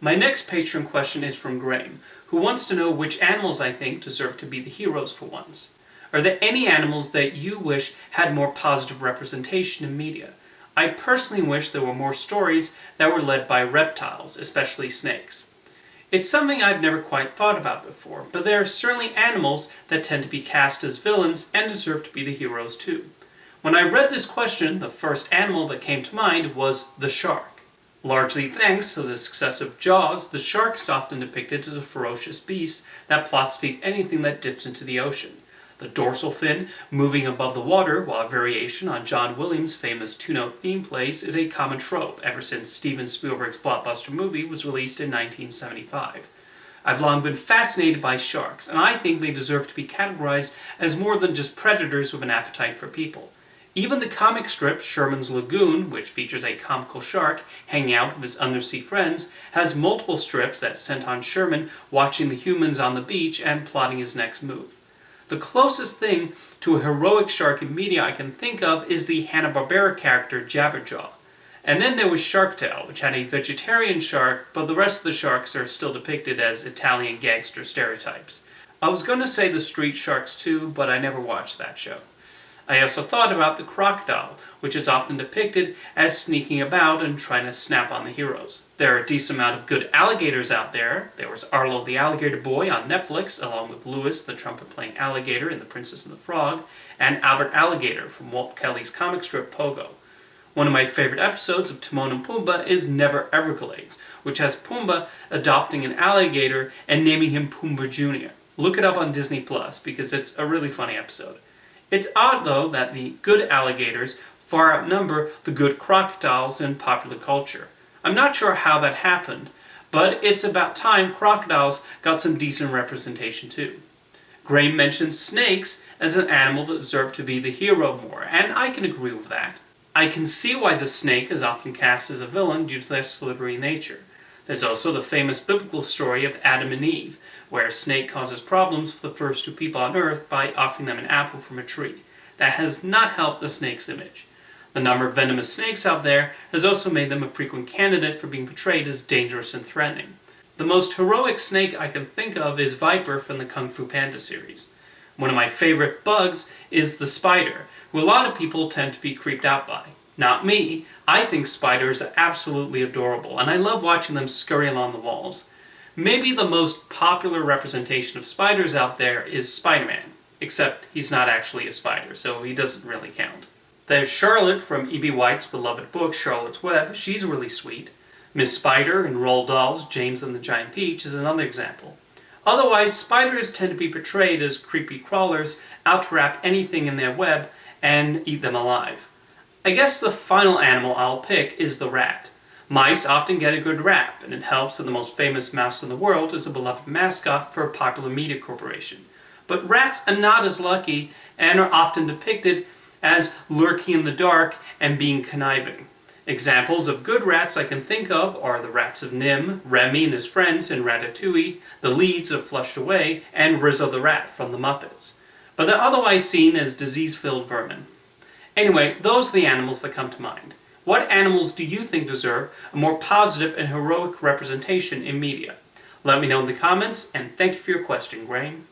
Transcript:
My next Patreon question is from Graham, who wants to know which animals I think deserve to be the heroes for once. Are there any animals that you wish had more positive representation in media? I personally wish there were more stories that were led by reptiles, especially snakes. It's something I've never quite thought about before, but there are certainly animals that tend to be cast as villains and deserve to be the heroes too. When I read this question, the first animal that came to mind was the shark. Largely thanks to the success of Jaws, the shark is often depicted as a ferocious beast that plots to eat anything that dips into the ocean. The dorsal fin moving above the water, while a variation on John Williams' famous two-note theme plays, is a common trope ever since Steven Spielberg's blockbuster movie was released in 1975. I've long been fascinated by sharks, and I think they deserve to be categorized as more than just predators with an appetite for people. Even the comic strip Sherman's Lagoon, which features a comical shark hanging out with his undersea friends, has multiple strips that center on Sherman watching the humans on the beach and plotting his next move. The closest thing to a heroic shark in media I can think of is the Hanna-Barbera character Jabberjaw. And then there was Shark Tale, which had a vegetarian shark, but the rest of the sharks are still depicted as Italian gangster stereotypes. I was going to say the Street Sharks too, but I never watched that show. I also thought about the Crocodile, which is often depicted as sneaking about and trying to snap on the heroes. There are a decent amount of good alligators out there. There was Arlo the Alligator Boy on Netflix, along with Louis the trumpet-playing alligator in The Princess and the Frog, and Albert Alligator from Walt Kelly's comic strip Pogo. One of my favorite episodes of Timon and Pumbaa is Never Everglades, which has Pumbaa adopting an alligator and naming him Pumbaa Jr. Look it up on Disney Plus because it's a really funny episode. It's odd, though, that the good alligators far outnumber the good crocodiles in popular culture. I'm not sure how that happened, but it's about time crocodiles got some decent representation too. Graham mentions snakes as an animal that deserve to be the hero more, and I can agree with that. I can see why the snake is often cast as a villain due to their slippery nature. There's also the famous biblical story of Adam and Eve, where a snake causes problems for the first two people on earth by offering them an apple from a tree. That has not helped the snake's image. The number of venomous snakes out there has also made them a frequent candidate for being portrayed as dangerous and threatening. The most heroic snake I can think of is Viper from the Kung Fu Panda series. One of my favorite bugs is the spider, who a lot of people tend to be creeped out by. Not me. I think spiders are absolutely adorable, and I love watching them scurry along the walls. Maybe the most popular representation of spiders out there is Spider-Man, except he's not actually a spider, so he doesn't really count. There's Charlotte from E.B. White's beloved book, Charlotte's Web. She's really sweet. Miss Spider in Roald Dahl's James and the Giant Peach is another example. Otherwise, spiders tend to be portrayed as creepy crawlers out to wrap anything in their web and eat them alive. I guess the final animal I'll pick is the rat. Mice often get a good rap, and it helps that the most famous mouse in the world is a beloved mascot for a popular media corporation. But rats are not as lucky and are often depicted as lurking in the dark and being conniving. Examples of good rats I can think of are the rats of Nim, Remy and his friends in Ratatouille, the leads of Flushed Away, and Rizzo the Rat from the Muppets. But they're otherwise seen as disease-filled vermin. Anyway, those are the animals that come to mind. What animals do you think deserve a more positive and heroic representation in media? Let me know in the comments, and thank you for your question, Graham.